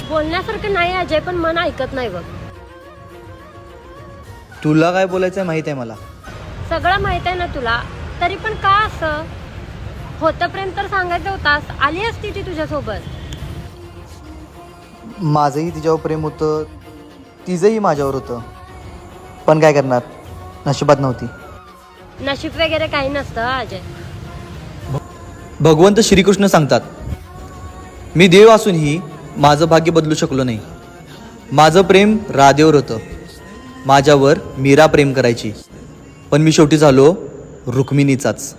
बोलण्यासारखं नाही अजय, पण मन ऐकत नाही बघ. तुला काय बोलायचंय माहित आहे मला. सगळं माहित आहे ना तुला, तरी पण का असं होतं? प्रेम तर सांगायचं होतास, आली असती ती तुझ्यासोबत. माझंही तिच्यावर प्रेम होतं, तिचंही माझ्यावर होतं, पण काय करणार, नशिबात नव्हती. नशीब वगैरे काही नसतं अजय. भगवंत श्रीकृष्ण सांगतात, मी देव असूनही माझं भाग्य बदलू शकलो नाही. माझं प्रेम राधेवर होतं, माझ्यावर मीरा प्रेम करायची, पण मी शेवटी झालो रुक्मिणीचाच.